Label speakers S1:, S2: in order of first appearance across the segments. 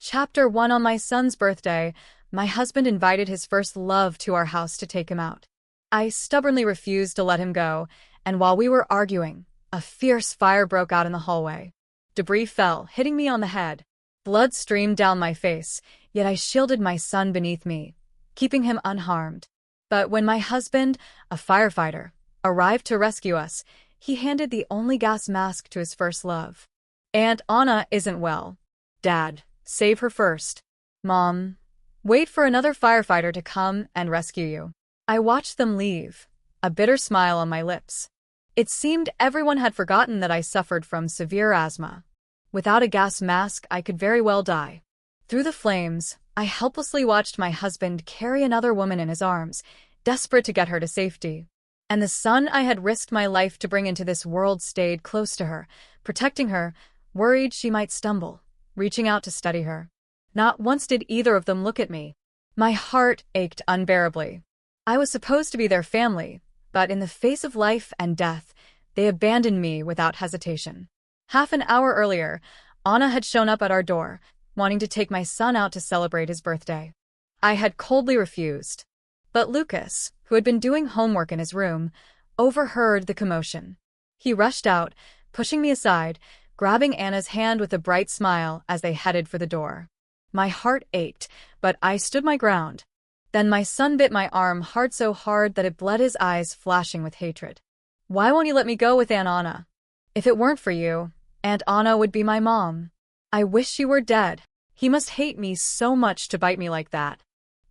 S1: Chapter 1. On my son's birthday, my husband invited his first love to our house to take him out. I stubbornly refused to let him go, and while we were arguing, a fierce fire broke out in the hallway. Debris fell, hitting me on the head. Blood streamed down my face, yet I shielded my son beneath me, keeping him unharmed. But when my husband, a firefighter, arrived to rescue us, he handed the only gas mask to his first love. Aunt Anna isn't well. Dad, save her first. Mom, wait for another firefighter to come and rescue you. I watched them leave, a bitter smile on my lips. It seemed everyone had forgotten that I suffered from severe asthma. Without a gas mask, I could very well die. Through the flames, I helplessly watched my husband carry another woman in his arms, desperate to get her to safety. And the son I had risked my life to bring into this world stayed close to her, protecting her, worried she might stumble, reaching out to steady her. Not once did either of them look at me. My heart ached unbearably. I was supposed to be their family, but in the face of life and death, they abandoned me without hesitation. Half an hour earlier, Anna had shown up at our door, wanting to take my son out to celebrate his birthday. I had coldly refused. But Lucas, who had been doing homework in his room, overheard the commotion. He rushed out, pushing me aside, grabbing Anna's hand with a bright smile as they headed for the door. My heart ached, but I stood my ground. Then my son bit my arm so hard that it bled, his eyes flashing with hatred. "Why won't you let me go with Aunt Anna? If it weren't for you, Aunt Anna would be my mom. I wish she were dead. He must hate me so much to bite me like that."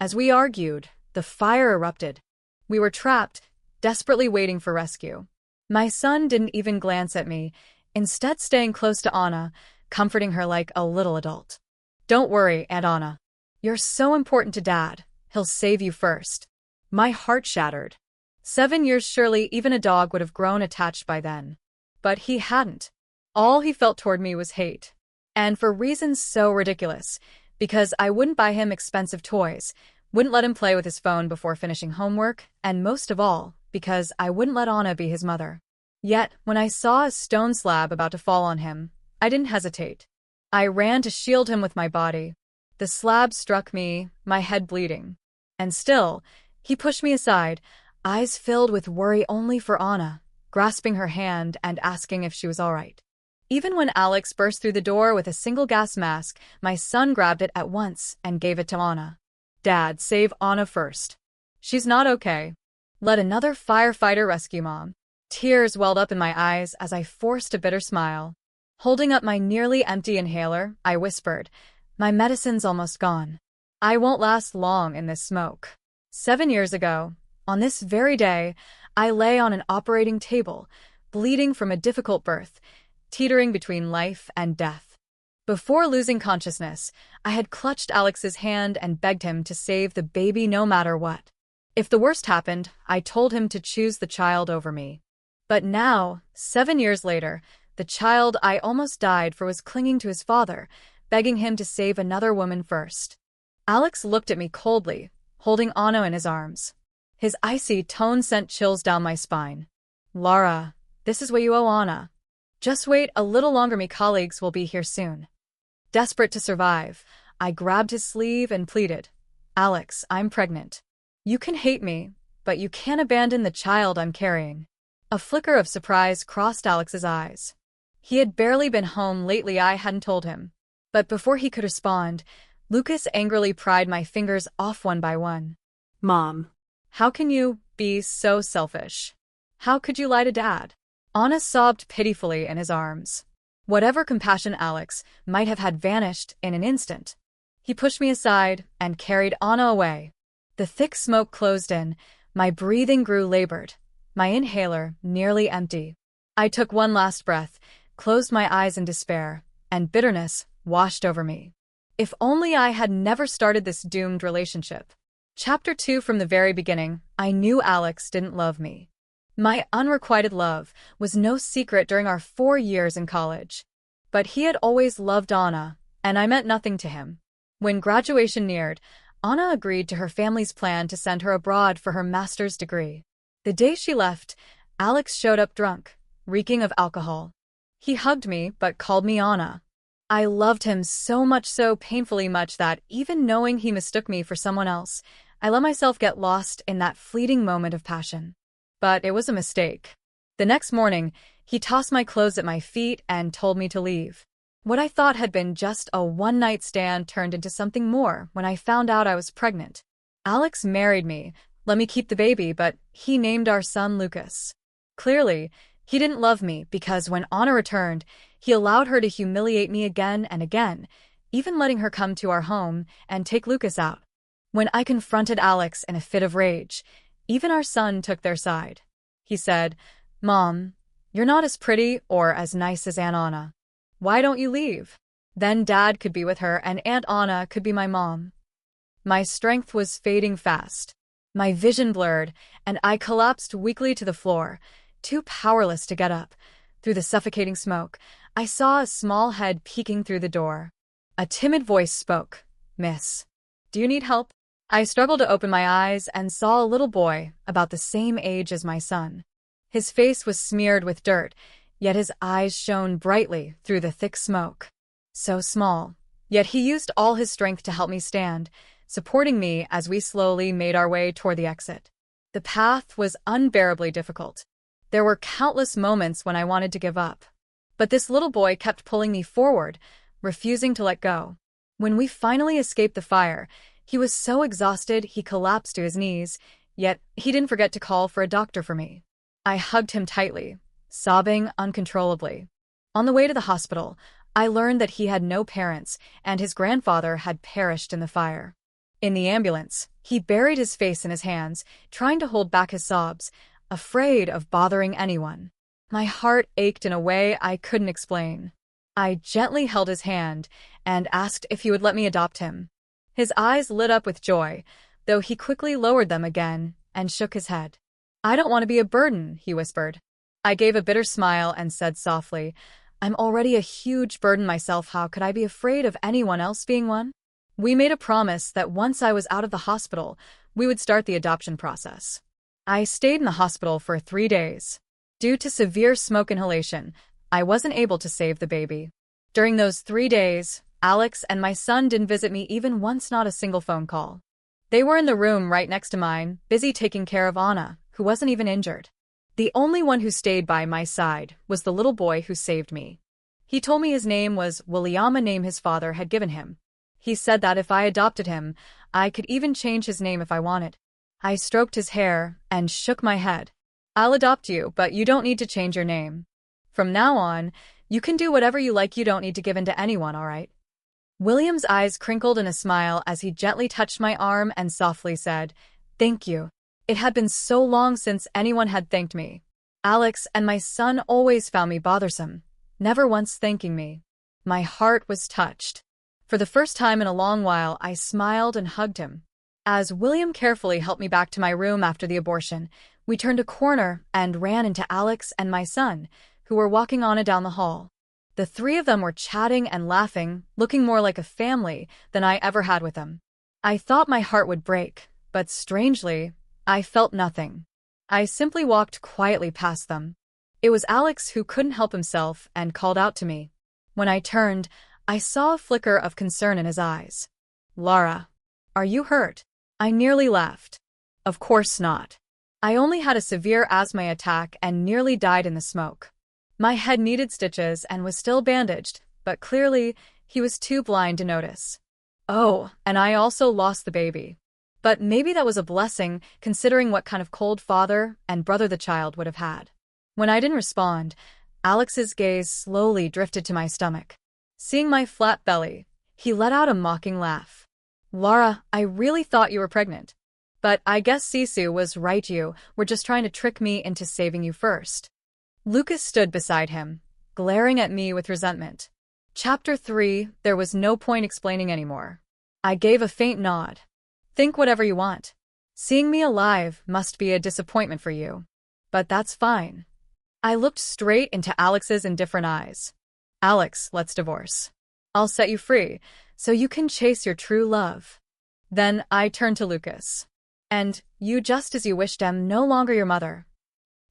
S1: As we argued, the fire erupted. We were trapped, desperately waiting for rescue. My son didn't even glance at me, instead staying close to Anna, comforting her like a little adult. "Don't worry, Aunt Anna. You're so important to Dad. He'll save you first." My heart shattered. 7 years, surely even a dog would have grown attached by then. But he hadn't. All he felt toward me was hate. And for reasons so ridiculous, because I wouldn't buy him expensive toys, wouldn't let him play with his phone before finishing homework, and most of all, because I wouldn't let Anna be his mother. Yet, when I saw a stone slab about to fall on him, I didn't hesitate. I ran to shield him with my body. The slab struck me, my head bleeding. And still, he pushed me aside, eyes filled with worry only for Anna, grasping her hand and asking if she was all right. Even when Alex burst through the door with a single gas mask, my son grabbed it at once and gave it to Anna. "Dad, save Anna first. She's not okay. Let another firefighter rescue Mom." Tears welled up in my eyes as I forced a bitter smile. Holding up my nearly empty inhaler, I whispered, "My medicine's almost gone. I won't last long in this smoke." 7 years ago, on this very day, I lay on an operating table, bleeding from a difficult birth, teetering between life and death. Before losing consciousness, I had clutched Alex's hand and begged him to save the baby no matter what. If the worst happened, I told him to choose the child over me. But now, 7 years later, the child I almost died for was clinging to his father, begging him to save another woman first. Alex looked at me coldly, holding Anna in his arms. His icy tone sent chills down my spine. "Lara, this is what you owe Anna. Just wait a little longer, me colleagues will be here soon." Desperate to survive, I grabbed his sleeve and pleaded, "Alex, I'm pregnant. You can hate me, but you can't abandon the child I'm carrying." A flicker of surprise crossed Alex's eyes. He had barely been home lately, I hadn't told him. But before he could respond, Lucas angrily pried my fingers off one by one. "Mom, how can you be so selfish? How could you lie to Dad?" Anna sobbed pitifully in his arms. Whatever compassion Alex might have had vanished in an instant. He pushed me aside and carried Anna away. The thick smoke closed in, my breathing grew labored, my inhaler nearly empty. I took one last breath, closed my eyes in despair, and bitterness washed over me. If only I had never started this doomed relationship. Chapter 2. From the very beginning, I knew Alex didn't love me. My unrequited love was no secret during our 4 years in college. But he had always loved Anna, and I meant nothing to him. When graduation neared, Anna agreed to her family's plan to send her abroad for her master's degree. The day she left, Alex showed up drunk, reeking of alcohol. He hugged me but called me Anna. I loved him so much, so painfully much that even knowing he mistook me for someone else, I let myself get lost in that fleeting moment of passion. But it was a mistake. The next morning, he tossed my clothes at my feet and told me to leave. What I thought had been just a one-night stand turned into something more when I found out I was pregnant. Alex married me, let me keep the baby, but he named our son Lucas. Clearly, he didn't love me because when Anna returned, he allowed her to humiliate me again and again, even letting her come to our home and take Lucas out. When I confronted Alex in a fit of rage, even our son took their side. He said, "Mom, you're not as pretty or as nice as Aunt Anna. Why don't you leave? Then Dad could be with her and Aunt Anna could be my mom." My strength was fading fast. My vision blurred, and I collapsed weakly to the floor, too powerless to get up. Through the suffocating smoke, I saw a small head peeking through the door. A timid voice spoke. "Miss, do you need help?" I struggled to open my eyes and saw a little boy about the same age as my son. His face was smeared with dirt, yet his eyes shone brightly through the thick smoke. So small, yet he used all his strength to help me stand, supporting me as we slowly made our way toward the exit. The path was unbearably difficult. There were countless moments when I wanted to give up. But this little boy kept pulling me forward, refusing to let go. When we finally escaped the fire, he was so exhausted he collapsed to his knees, yet he didn't forget to call for a doctor for me. I hugged him tightly, sobbing uncontrollably. On the way to the hospital, I learned that he had no parents and his grandfather had perished in the fire. In the ambulance, he buried his face in his hands, trying to hold back his sobs, afraid of bothering anyone. My heart ached in a way I couldn't explain. I gently held his hand and asked if he would let me adopt him. His eyes lit up with joy, though he quickly lowered them again and shook his head. "I don't want to be a burden," he whispered. I gave a bitter smile and said softly, "I'm already a huge burden myself. How could I be afraid of anyone else being one?" We made a promise that once I was out of the hospital, we would start the adoption process. I stayed in the hospital for 3 days. Due to severe smoke inhalation, I wasn't able to save the baby. During those 3 days, Alex and my son didn't visit me even once, not a single phone call. They were in the room right next to mine, busy taking care of Anna, who wasn't even injured. The only one who stayed by my side was the little boy who saved me. He told me his name was William, a name his father had given him. He said that if I adopted him, I could even change his name if I wanted. I stroked his hair and shook my head. "I'll adopt you, but you don't need to change your name. From now on, you can do whatever you like. You don't need to give in to anyone, all right?" William's eyes crinkled in a smile as he gently touched my arm and softly said, "Thank you." It had been so long since anyone had thanked me. Alex and my son always found me bothersome, never once thanking me. My heart was touched. For the first time in a long while, I smiled and hugged him. As William carefully helped me back to my room after the abortion, we turned a corner and ran into Alex and my son, who were walking Anna down the hall. The three of them were chatting and laughing, looking more like a family than I ever had with them. I thought my heart would break, but strangely, I felt nothing. I simply walked quietly past them. It was Alex who couldn't help himself and called out to me. When I turned, I saw a flicker of concern in his eyes. "Laura, are you hurt?" I nearly laughed. "Of course not. I only had a severe asthma attack and nearly died in the smoke." My head needed stitches and was still bandaged, but clearly, he was too blind to notice. "Oh, and I also lost the baby. But maybe that was a blessing, considering what kind of cold father and brother the child would have had." When I didn't respond, Alex's gaze slowly drifted to my stomach. Seeing my flat belly, he let out a mocking laugh. "Laura, I really thought you were pregnant. But I guess Sisu was right, you were just trying to trick me into saving you first." Lucas stood beside him, glaring at me with resentment. Chapter 3, there was no point explaining anymore. I gave a faint nod. "Think whatever you want. Seeing me alive must be a disappointment for you. But that's fine." I looked straight into Alex's indifferent eyes. "Alex, let's divorce. I'll set you free, so you can chase your true love." Then I turned to Lucas. "And you, just as you wished, am no longer your mother."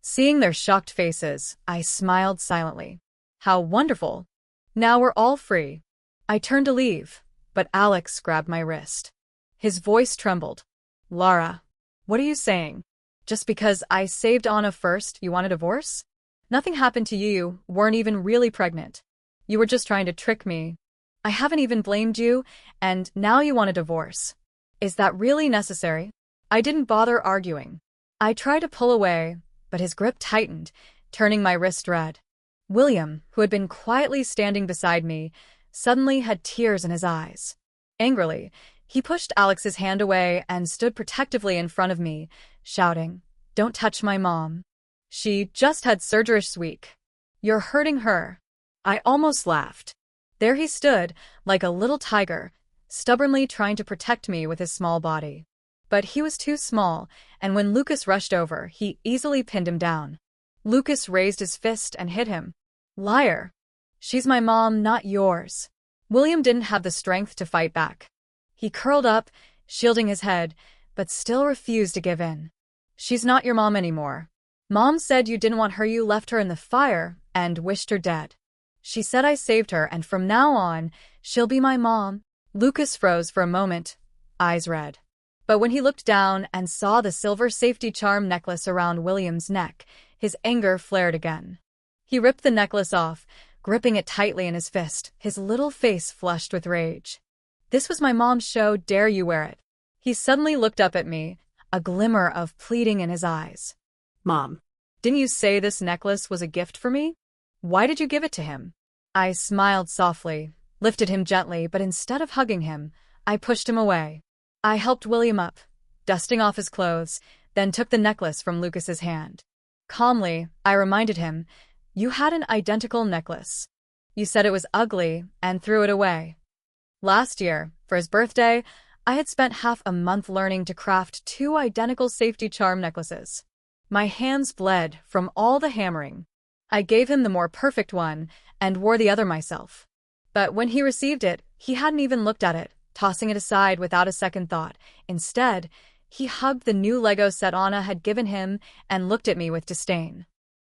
S1: Seeing their shocked faces, I smiled silently. "How wonderful. Now we're all free." I turned to leave, but Alex grabbed my wrist. His voice trembled. Lara, what are you saying? Just because I saved Anna first, you want a divorce? Nothing happened to you, weren't even really pregnant. You were just trying to trick me. I haven't even blamed you, and now you want a divorce. Is that really necessary? I didn't bother arguing. I tried to pull away, but his grip tightened, turning my wrist red. William, who had been quietly standing beside me, suddenly had tears in his eyes. Angrily, he pushed Alex's hand away and stood protectively in front of me, shouting, "Don't touch my mom. She just had surgery this week. You're hurting her." I almost laughed. There he stood, like a little tiger, stubbornly trying to protect me with his small body. But he was too small, and when Lucas rushed over, he easily pinned him down. Lucas raised his fist and hit him. "Liar. She's my mom, not yours." William didn't have the strength to fight back. He curled up, shielding his head, but still refused to give in. "She's not your mom anymore. Mom said you didn't want her, you left her in the fire and wished her dead. She said I saved her, and from now on, she'll be my mom." Lucas froze for a moment, eyes red. But when he looked down and saw the silver safety charm necklace around William's neck, his anger flared again. He ripped the necklace off, gripping it tightly in his fist, his little face flushed with rage. "This was my mom's show, dare you wear it?" He suddenly looked up at me, a glimmer of pleading in his eyes. "Mom, didn't you say this necklace was a gift for me? Why did you give it to him?" I smiled softly, lifted him gently, but instead of hugging him, I pushed him away. I helped William up, dusting off his clothes, then took the necklace from Lucas's hand. Calmly, I reminded him, "You had an identical necklace. You said it was ugly and threw it away." Last year, for his birthday, I had spent half a month learning to craft 2 identical safety charm necklaces. My hands bled from all the hammering. I gave him the more perfect one and wore the other myself. But when he received it, he hadn't even looked at it, tossing it aside without a second thought. Instead, he hugged the new Lego set Anna had given him and looked at me with disdain.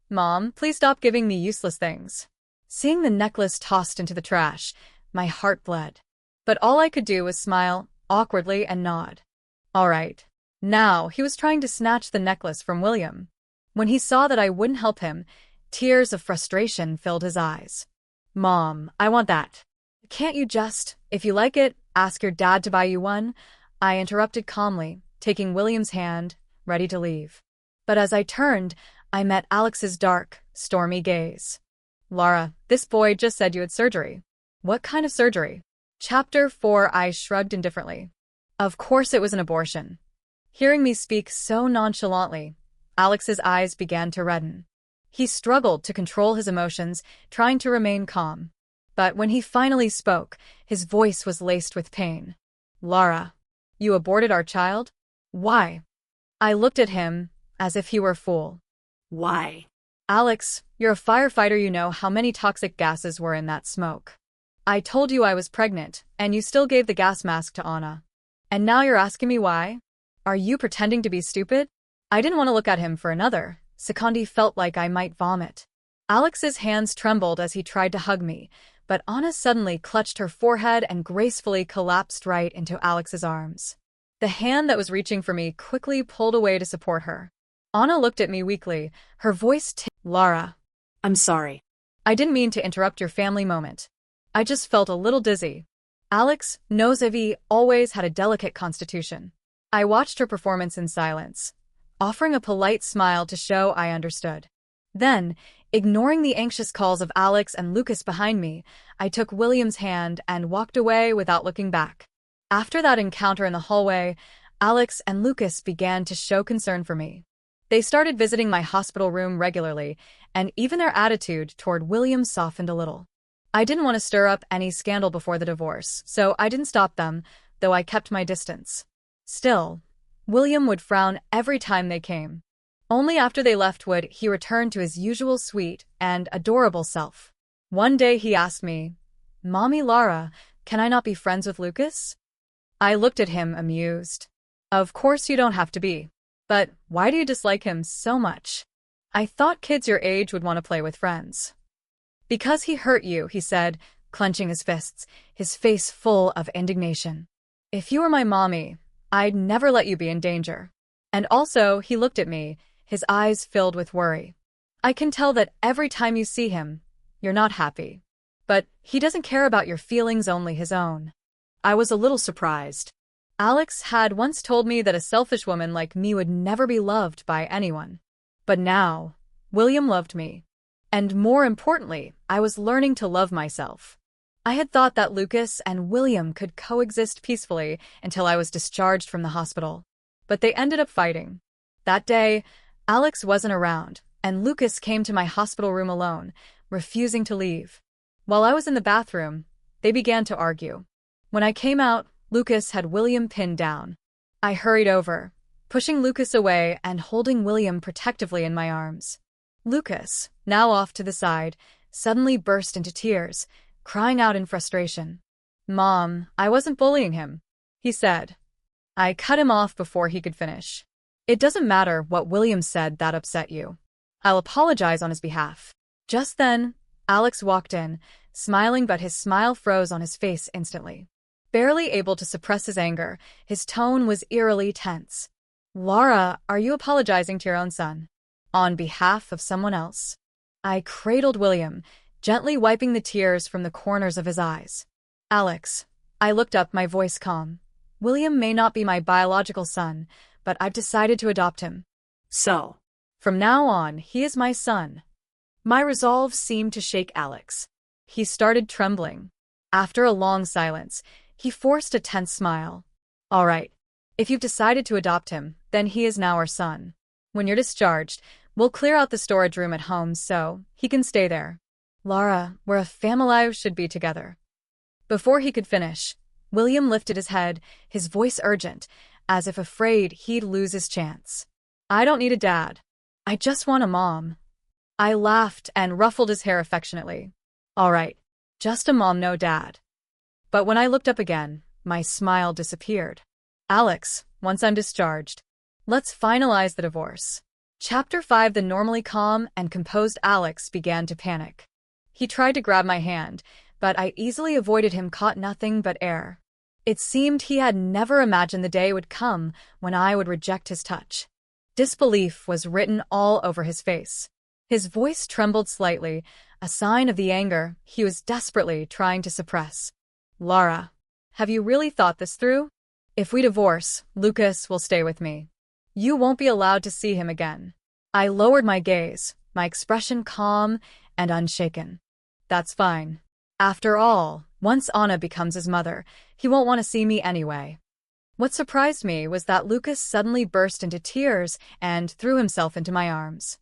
S1: "Mom, please stop giving me useless things." Seeing the necklace tossed into the trash, my heart bled. But all I could do was smile, awkwardly, and nod. All right. Now he was trying to snatch the necklace from William. When he saw that I wouldn't help him, tears of frustration filled his eyes. "Mom, I want that. Can't you just, if you like it, ask your dad to buy you one?" I interrupted calmly, taking William's hand, ready to leave. But as I turned, I met Alex's dark, stormy gaze. "Lara, this boy just said you had surgery." "What kind of surgery?" Chapter 4. I shrugged indifferently. Of course it was an abortion. Hearing me speak so nonchalantly, Alex's eyes began to redden. He struggled to control his emotions, trying to remain calm. But when he finally spoke, his voice was laced with pain. "Lara, you aborted our child? Why?" I looked at him, as if he were a fool. "Why?" "Alex, you're a firefighter, you know how many toxic gases were in that smoke. I told you I was pregnant, and you still gave the gas mask to Anna. And now you're asking me why? Are you pretending to be stupid?" I didn't want to look at him for another. Secondi felt like I might vomit. Alex's hands trembled as he tried to hug me, but Anna suddenly clutched her forehead and gracefully collapsed right into Alex's arms. The hand that was reaching for me quickly pulled away to support her. Anna looked at me weakly, her voice "Lara, I'm sorry. I didn't mean to interrupt your family moment. I just felt a little dizzy." Alex knows Evie always had a delicate constitution. I watched her performance in silence, offering a polite smile to show I understood. Then, ignoring the anxious calls of Alex and Lucas behind me, I took William's hand and walked away without looking back. After that encounter in the hallway, Alex and Lucas began to show concern for me. They started visiting my hospital room regularly, and even their attitude toward William softened a little. I didn't want to stir up any scandal before the divorce, so I didn't stop them, though I kept my distance. Still, William would frown every time they came. Only after they left would he return to his usual sweet and adorable self. One day he asked me, "Mommy Lara, can I not be friends with Lucas?" I looked at him amused. "Of course you don't have to be. But why do you dislike him so much?" "I thought kids your age would want to play with friends." "Because he hurt you," he said, clenching his fists, his face full of indignation. "If you were my mommy, I'd never let you be in danger." And also, he looked at me, his eyes filled with worry. "I can tell that every time you see him, you're not happy. But he doesn't care about your feelings, only his own." I was a little surprised. Alex had once told me that a selfish woman like me would never be loved by anyone. But now, William loved me. And more importantly, I was learning to love myself. I had thought that Lucas and William could coexist peacefully until I was discharged from the hospital. But they ended up fighting. That day, Alex wasn't around, and Lucas came to my hospital room alone, refusing to leave. While I was in the bathroom, they began to argue. When I came out, Lucas had William pinned down. I hurried over, pushing Lucas away and holding William protectively in my arms. Lucas, now off to the side, suddenly burst into tears, crying out in frustration. "Mom, I wasn't bullying him," he said. I cut him off before he could finish. "It doesn't matter what William said that upset you. I'll apologize on his behalf." Just then, Alex walked in, smiling, but his smile froze on his face instantly. Barely able to suppress his anger, his tone was eerily tense. "Laura, are you apologizing to your own son? On behalf of someone else?" I cradled William, gently wiping the tears from the corners of his eyes. "Alex," I looked up, my voice calm. "William may not be my biological son, but I've decided to adopt him. So, from now on, he is my son." My resolve seemed to shake Alex. He started trembling. After a long silence, he forced a tense smile. "All right. If you've decided to adopt him, then he is now our son. When you're discharged, we'll clear out the storage room at home so he can stay there. Laura, we're a family, should be together." Before he could finish, William lifted his head, his voice urgent, as if afraid he'd lose his chance. "I don't need a dad. I just want a mom." I laughed and ruffled his hair affectionately. "All right, just a mom, no dad." But when I looked up again, my smile disappeared. "Alex, once I'm discharged, let's finalize the divorce." Chapter 5. The normally calm and composed Alex began to panic. He tried to grab my hand, but I easily avoided him, caught nothing but air. It seemed he had never imagined the day would come when I would reject his touch. Disbelief was written all over his face. His voice trembled slightly, a sign of the anger he was desperately trying to suppress. "Laura, have you really thought this through? If we divorce, Lucas will stay with me. You won't be allowed to see him again." I lowered my gaze, my expression calm and unshaken. "That's fine. After all, once Anna becomes his mother, he won't want to see me anyway." What surprised me was that Lucas suddenly burst into tears and threw himself into my arms.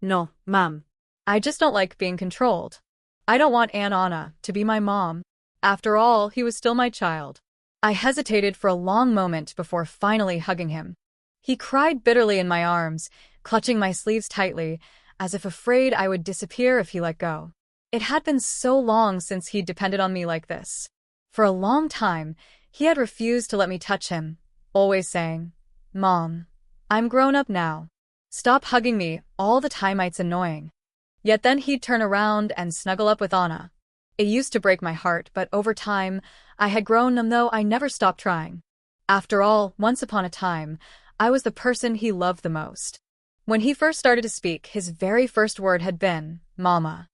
S1: "No, Mom. I just don't like being controlled. I don't want Anna to be my mom. After all, he was still my child." I hesitated for a long moment before finally hugging him. He cried bitterly in my arms, clutching my sleeves tightly, as if afraid I would disappear if he let go. It had been so long since he'd depended on me like this. For a long time, he had refused to let me touch him, always saying, "Mom, I'm grown up now. Stop hugging me all the time, it's annoying." Yet then he'd turn around and snuggle up with Anna. It used to break my heart, but over time, I had grown numb, though I never stopped trying. After all, once upon a time, I was the person he loved the most. When he first started to speak, his very first word had been, "Mama."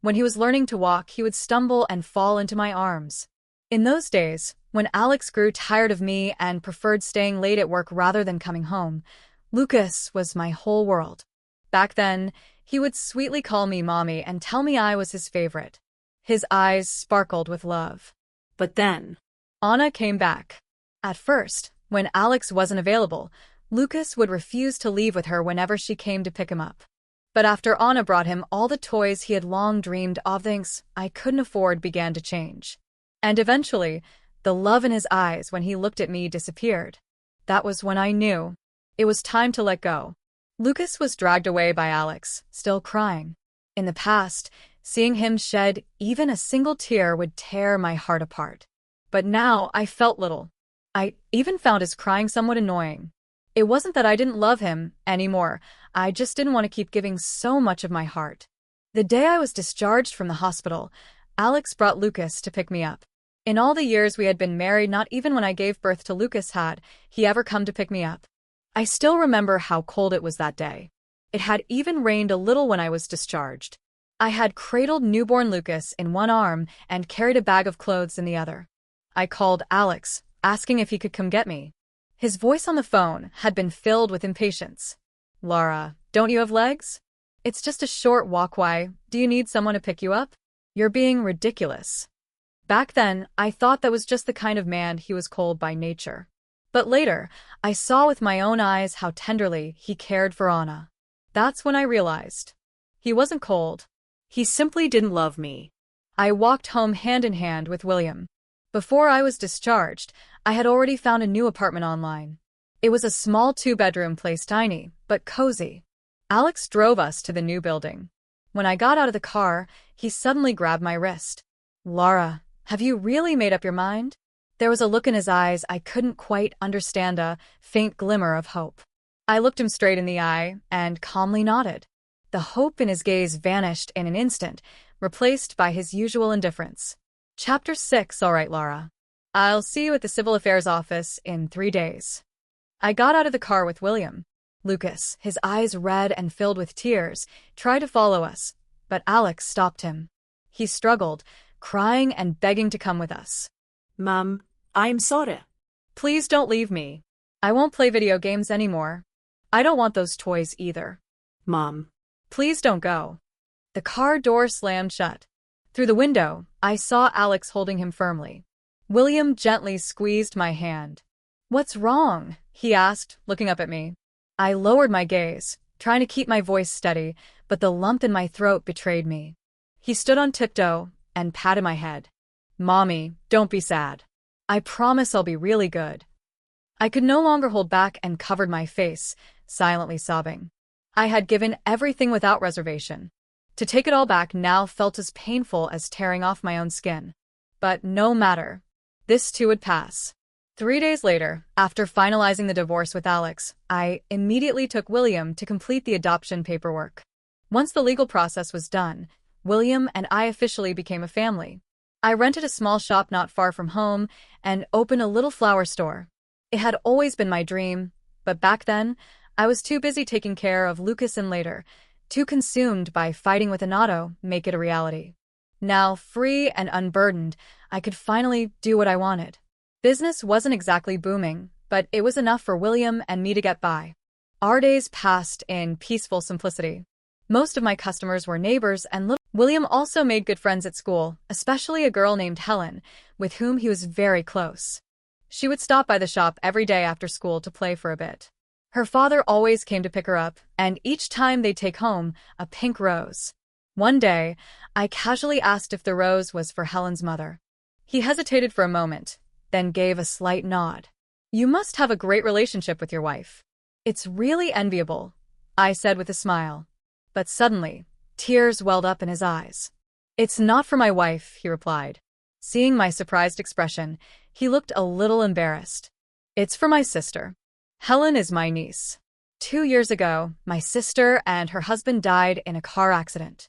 S1: When he was learning to walk, he would stumble and fall into my arms. In those days, when Alex grew tired of me and preferred staying late at work rather than coming home, Lucas was my whole world. Back then, he would sweetly call me Mommy and tell me I was his favorite. His eyes sparkled with love. But then, Anna came back. At first, when Alex wasn't available, Lucas would refuse to leave with her whenever she came to pick him up. But after Anna brought him all the toys he had long dreamed of, things I couldn't afford began to change. And eventually, the love in his eyes when he looked at me disappeared. That was when I knew it was time to let go. Lucas was dragged away by Alex, still crying. In the past, seeing him shed even a single tear would tear my heart apart. But now I felt little. I even found his crying somewhat annoying. It wasn't that I didn't love him anymore, I just didn't want to keep giving so much of my heart. The day I was discharged from the hospital, Alex brought Lucas to pick me up. In all the years we had been married, not even when I gave birth to Lucas had he ever come to pick me up. I still remember how cold it was that day. It had even rained a little when I was discharged. I had cradled newborn Lucas in one arm and carried a bag of clothes in the other. I called Alex, asking if he could come get me. His voice on the phone had been filled with impatience. "Laura, don't you have legs? It's just a short walk. Why do you need someone to pick you up? You're being ridiculous." Back then, I thought that was just the kind of man he was, cold by nature. But later, I saw with my own eyes how tenderly he cared for Anna. That's when I realized. He wasn't cold. He simply didn't love me. I walked home hand in hand with William. Before I was discharged, I had already found a new apartment online. It was a small 2-bedroom place, tiny, but cozy. Alex drove us to the new building. When I got out of the car, he suddenly grabbed my wrist. "Laura, have you really made up your mind?" There was a look in his eyes I couldn't quite understand, a faint glimmer of hope. I looked him straight in the eye and calmly nodded. The hope in his gaze vanished in an instant, replaced by his usual indifference. Chapter 6. All right, Laura. I'll see you at the Civil Affairs office in 3 days. I got out of the car with William. Lucas, his eyes red and filled with tears, tried to follow us, but Alex stopped him. He struggled, crying and begging to come with us.
S2: "Mom, I'm sorry."
S1: "Please don't leave me. I won't play video games anymore. I don't want those toys either."
S2: "Mom,
S1: "Please don't go." The car door slammed shut. Through the window, I saw Alex holding him firmly. William gently squeezed my hand. "What's wrong?" he asked, looking up at me. I lowered my gaze, trying to keep my voice steady, but the lump in my throat betrayed me. He stood on tiptoe and patted my head. "Mommy, don't be sad. I promise I'll be really good." I could no longer hold back and covered my face, silently sobbing. I had given everything without reservation. To take it all back now felt as painful as tearing off my own skin. But no matter. This too would pass. 3 days later, after finalizing the divorce with Alex, I immediately took William to complete the adoption paperwork. Once the legal process was done, William and I officially became a family. I rented a small shop not far from home and opened a little flower store. It had always been my dream, but back then, I was too busy taking care of Lucas and later, too consumed by fighting with Anato, make it a reality. Now, free and unburdened, I could finally do what I wanted. Business wasn't exactly booming, but it was enough for William and me to get by. Our days passed in peaceful simplicity. Most of my customers were neighbors and little. William also made good friends at school, especially a girl named Helen, with whom he was very close. She would stop by the shop every day after school to play for a bit. Her father always came to pick her up, and each time they'd take home a pink rose. One day, I casually asked if the rose was for Helen's mother. He hesitated for a moment, then gave a slight nod. "You must have a great relationship with your wife." "It's really enviable," I said with a smile. But suddenly, tears welled up in his eyes. "It's not for my wife," he replied. Seeing my surprised expression, he looked a little embarrassed. "It's for my sister. Helen is my niece. 2 years ago, my sister and her husband died in a car accident."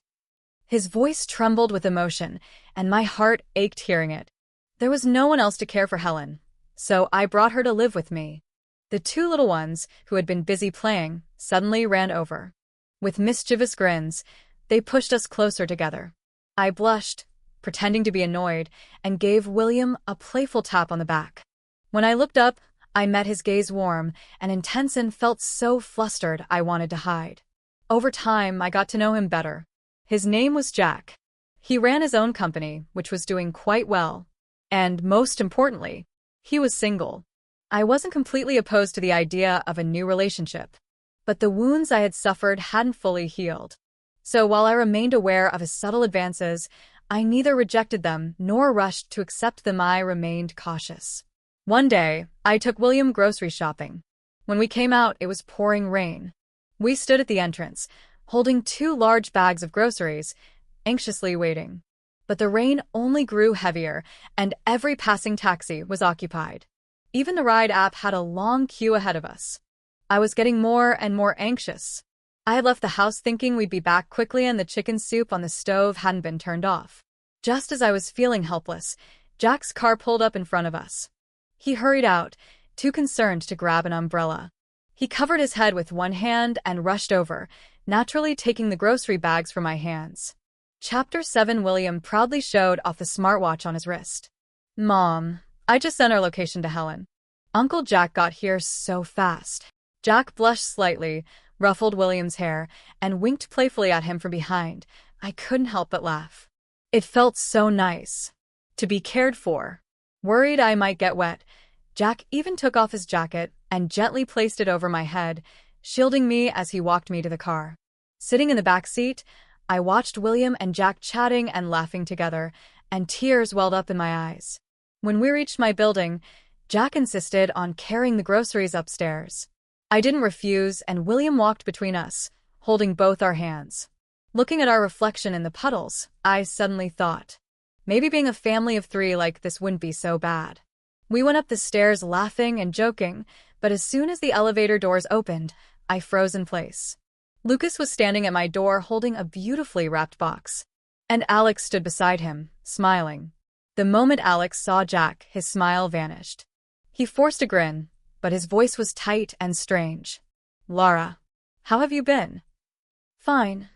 S1: His voice trembled with emotion, and my heart ached hearing it. There was no one else to care for Helen, so I brought her to live with me. The 2 little ones, who had been busy playing, suddenly ran over. With mischievous grins, they pushed us closer together. I blushed, pretending to be annoyed, and gave William a playful tap on the back. When I looked up, I met his gaze warm and intense and felt so flustered I wanted to hide. Over time, I got to know him better. His name was Jack. He ran his own company, which was doing quite well. And most importantly, he was single. I wasn't completely opposed to the idea of a new relationship, but the wounds I had suffered hadn't fully healed. So while I remained aware of his subtle advances, I neither rejected them nor rushed to accept them. I remained cautious. One day, I took William grocery shopping. When we came out, it was pouring rain. We stood at the entrance, holding 2 large bags of groceries, anxiously waiting. But the rain only grew heavier, and every passing taxi was occupied. Even the ride app had a long queue ahead of us. I was getting more and more anxious. I had left the house thinking we'd be back quickly and the chicken soup on the stove hadn't been turned off. Just as I was feeling helpless, Jack's car pulled up in front of us. He hurried out, too concerned to grab an umbrella. He covered his head with one hand and rushed over, naturally taking the grocery bags from my hands. Chapter 7. William proudly showed off the smartwatch on his wrist. Mom, I just sent our location to Helen. Uncle Jack got here so fast. Jack blushed slightly, ruffled William's hair, and winked playfully at him from behind. I couldn't help but laugh. It felt so nice to be cared for. Worried I might get wet, Jack even took off his jacket and gently placed it over my head, shielding me as he walked me to the car. Sitting in the back seat, I watched William and Jack chatting and laughing together, and tears welled up in my eyes. When we reached my building, Jack insisted on carrying the groceries upstairs. I didn't refuse, and William walked between us, holding both our hands. Looking at our reflection in the puddles, I suddenly thought, maybe being a family of 3 like this wouldn't be so bad. We went up the stairs laughing and joking, but as soon as the elevator doors opened, I froze in place. Lucas was standing at my door holding a beautifully wrapped box, and Alex stood beside him, smiling. The moment Alex saw Jack, his smile vanished. He forced a grin, but his voice was tight and strange. Laura, how have you been? Fine,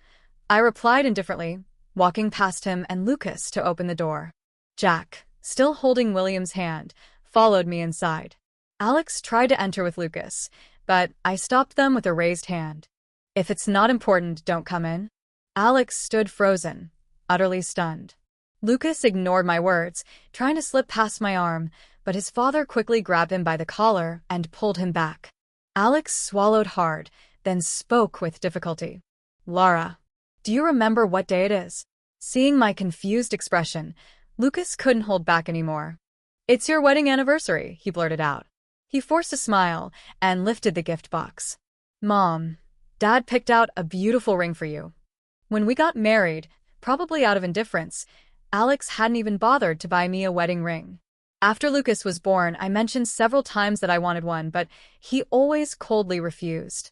S1: I replied indifferently, walking past him and Lucas to open the door. Jack, still holding William's hand, followed me inside. Alex tried to enter with Lucas, but I stopped them with a raised hand. If it's not important, don't come in. Alex stood frozen, utterly stunned. Lucas ignored my words, trying to slip past my arm, but his father quickly grabbed him by the collar and pulled him back. Alex swallowed hard, then spoke with difficulty. Laura, do you remember what day it is? Seeing my confused expression, Lucas couldn't hold back anymore. It's your wedding anniversary, he blurted out. He forced a smile and lifted the gift box. Mom, Dad picked out a beautiful ring for you. When we got married, probably out of indifference, Alex hadn't even bothered to buy me a wedding ring. After Lucas was born, I mentioned several times that I wanted one, but he always coldly refused.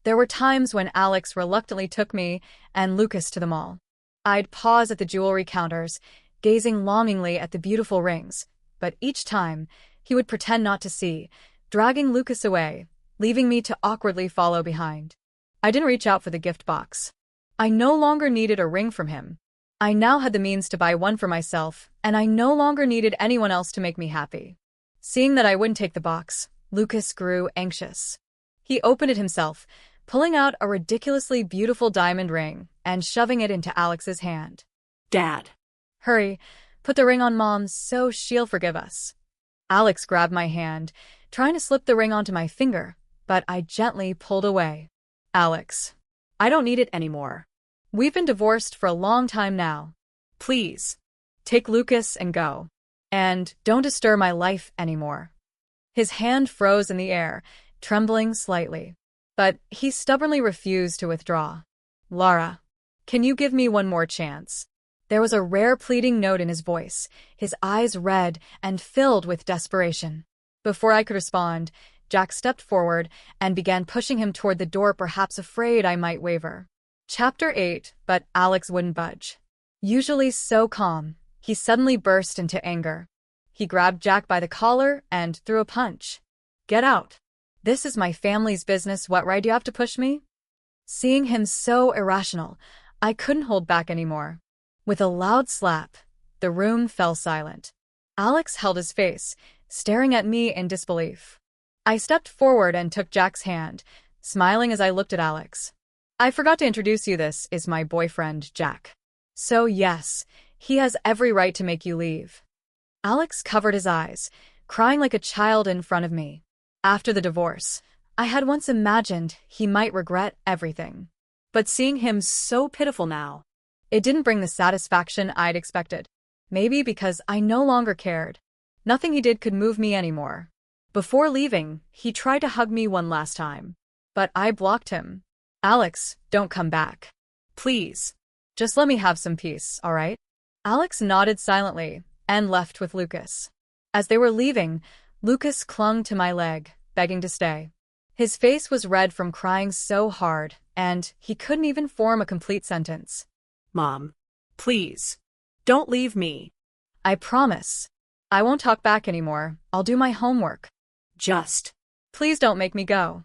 S1: There were times when Alex reluctantly took me and Lucas to the mall. I'd pause at the jewelry counters, gazing longingly at the beautiful rings, but each time, he would pretend not to see, dragging Lucas away, leaving me to awkwardly follow behind. I didn't reach out for the gift box. I no longer needed a ring from him. I now had the means to buy one for myself, and I no longer needed anyone else to make me happy. Seeing that I wouldn't take the box, Lucas grew anxious. He opened it himself, pulling out a ridiculously beautiful diamond ring and shoving it into Alex's hand.
S2: Dad.
S1: Hurry, put the ring on Mom so she'll forgive us. Alex grabbed my hand, trying to slip the ring onto my finger, but I gently pulled away. Alex, I don't need it anymore. We've been divorced for a long time now. Please, take Lucas and go. And don't disturb my life anymore. His hand froze in the air, trembling slightly. But he stubbornly refused to withdraw. Laura, can you give me one more chance? There was a rare pleading note in his voice, his eyes red and filled with desperation. Before I could respond, Jack stepped forward and began pushing him toward the door, perhaps afraid I might waver. Chapter 8. But Alex wouldn't budge. Usually so calm, he suddenly burst into anger. He grabbed Jack by the collar and threw a punch. Get out. This is my family's business. What right do you have to push me? Seeing him so irrational, I couldn't hold back anymore. With a loud slap, the room fell silent. Alex held his face, staring at me in disbelief. I stepped forward and took Jack's hand, smiling as I looked at Alex. I forgot to introduce you. This is my boyfriend, Jack. So yes, he has every right to make you leave. Alex covered his eyes, crying like a child in front of me. After the divorce, I had once imagined he might regret everything. But seeing him so pitiful now, it didn't bring the satisfaction I'd expected. Maybe because I no longer cared. Nothing he did could move me anymore. Before leaving, he tried to hug me one last time. But I blocked him. Alex, don't come back. Please. Just let me have some peace, all right? Alex nodded silently and left with Lucas. As they were leaving, Lucas clung to my leg, begging to stay. His face was red from crying so hard, and he couldn't even form a complete sentence.
S2: Mom, please. Don't leave me.
S1: I promise. I won't talk back anymore. I'll do my homework.
S2: Just.
S1: Please don't make me go.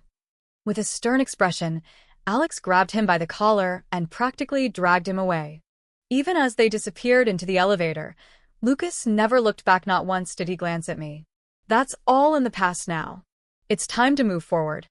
S1: With a stern expression, Alex grabbed him by the collar and practically dragged him away. Even as they disappeared into the elevator, Lucas never looked back. Not once did he glance at me. That's all in the past now. It's time to move forward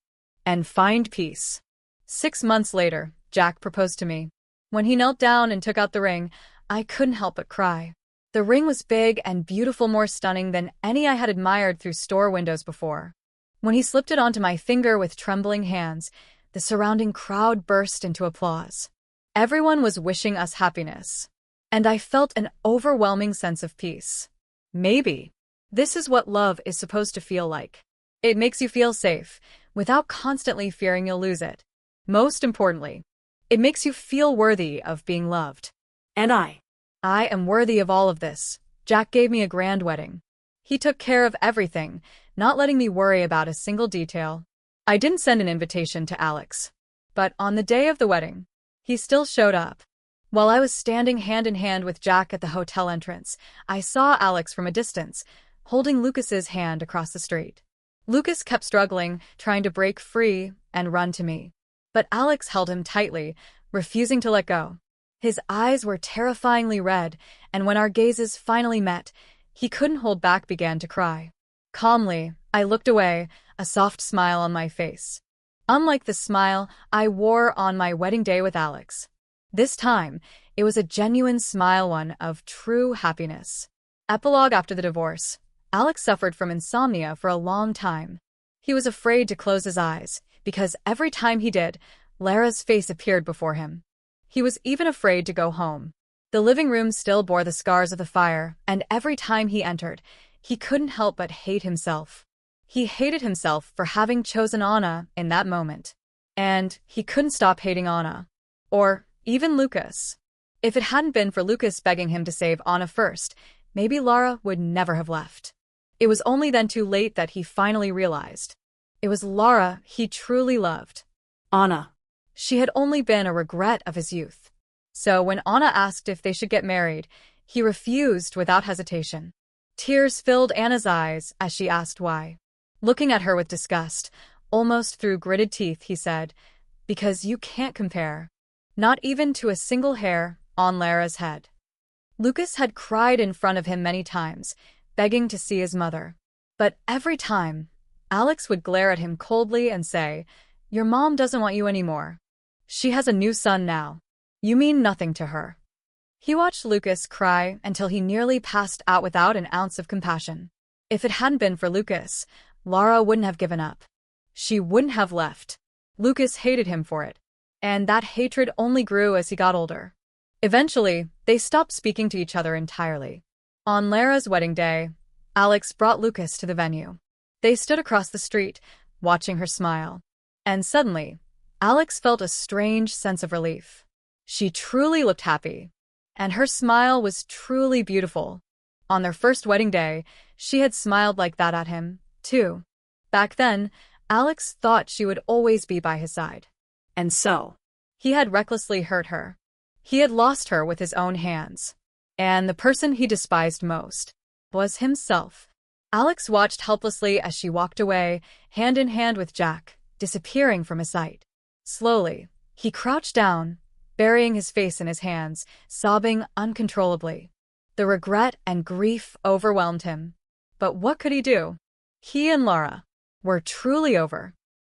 S1: and find peace. 6 months later, Jack proposed to me. When he knelt down and took out the ring, I couldn't help but cry. The ring was big and beautiful, more stunning than any I had admired through store windows before. When he slipped it onto my finger with trembling hands, the surrounding crowd burst into applause. Everyone was wishing us happiness, and I felt an overwhelming sense of peace. Maybe this is what love is supposed to feel like. It makes you feel safe, without constantly fearing you'll lose it. Most importantly, it makes you feel worthy of being loved.
S2: And I
S1: am worthy of all of this. Jack gave me a grand wedding. He took care of everything, not letting me worry about a single detail. I didn't send an invitation to Alex, but on the day of the wedding, he still showed up. While I was standing hand in hand with Jack at the hotel entrance, I saw Alex from a distance, holding Lucas's hand across the street. Lucas kept struggling, trying to break free and run to me. But Alex held him tightly, refusing to let go. His eyes were terrifyingly red, and when our gazes finally met, he couldn't hold back, began to cry. Calmly, I looked away, a soft smile on my face. Unlike the smile I wore on my wedding day with Alex. This time, it was a genuine smile, one of true happiness. Epilogue. After the divorce, Alex suffered from insomnia for a long time. He was afraid to close his eyes, because every time he did, Lara's face appeared before him. He was even afraid to go home. The living room still bore the scars of the fire, and every time he entered, he couldn't help but hate himself. He hated himself for having chosen Anna in that moment. And he couldn't stop hating Anna. Or even Lucas. If it hadn't been for Lucas begging him to save Anna first, maybe Lara would never have left. It was only then, too late, that he finally realized. It was Lara he truly loved.
S2: Anna.
S1: She had only been a regret of his youth. So when Anna asked if they should get married, he refused without hesitation. Tears filled Anna's eyes as she asked why. Looking at her with disgust, almost through gritted teeth, he said, "Because you can't compare. Not even to a single hair on Lara's head." Lucas had cried in front of him many times, begging to see his mother. But every time, Alex would glare at him coldly and say, "Your mom doesn't want you anymore. She has a new son now. You mean nothing to her." He watched Lucas cry until he nearly passed out without an ounce of compassion. If it hadn't been for Lucas, Lara wouldn't have given up. She wouldn't have left. Lucas hated him for it, and that hatred only grew as he got older. Eventually, they stopped speaking to each other entirely. On Lara's wedding day, Alex brought Lucas to the venue. They stood across the street, watching her smile. And suddenly, Alex felt a strange sense of relief. She truly looked happy, and her smile was truly beautiful. On their first wedding day, she had smiled like that at him, too. Back then, Alex thought she would always be by his side.
S2: And so,
S1: he had recklessly hurt her. He had lost her with his own hands. And the person he despised most was himself. Alex watched helplessly as she walked away, hand in hand with Jack, disappearing from his sight. Slowly, he crouched down, burying his face in his hands, sobbing uncontrollably. The regret and grief overwhelmed him. But what could he do? He and Lara were truly over.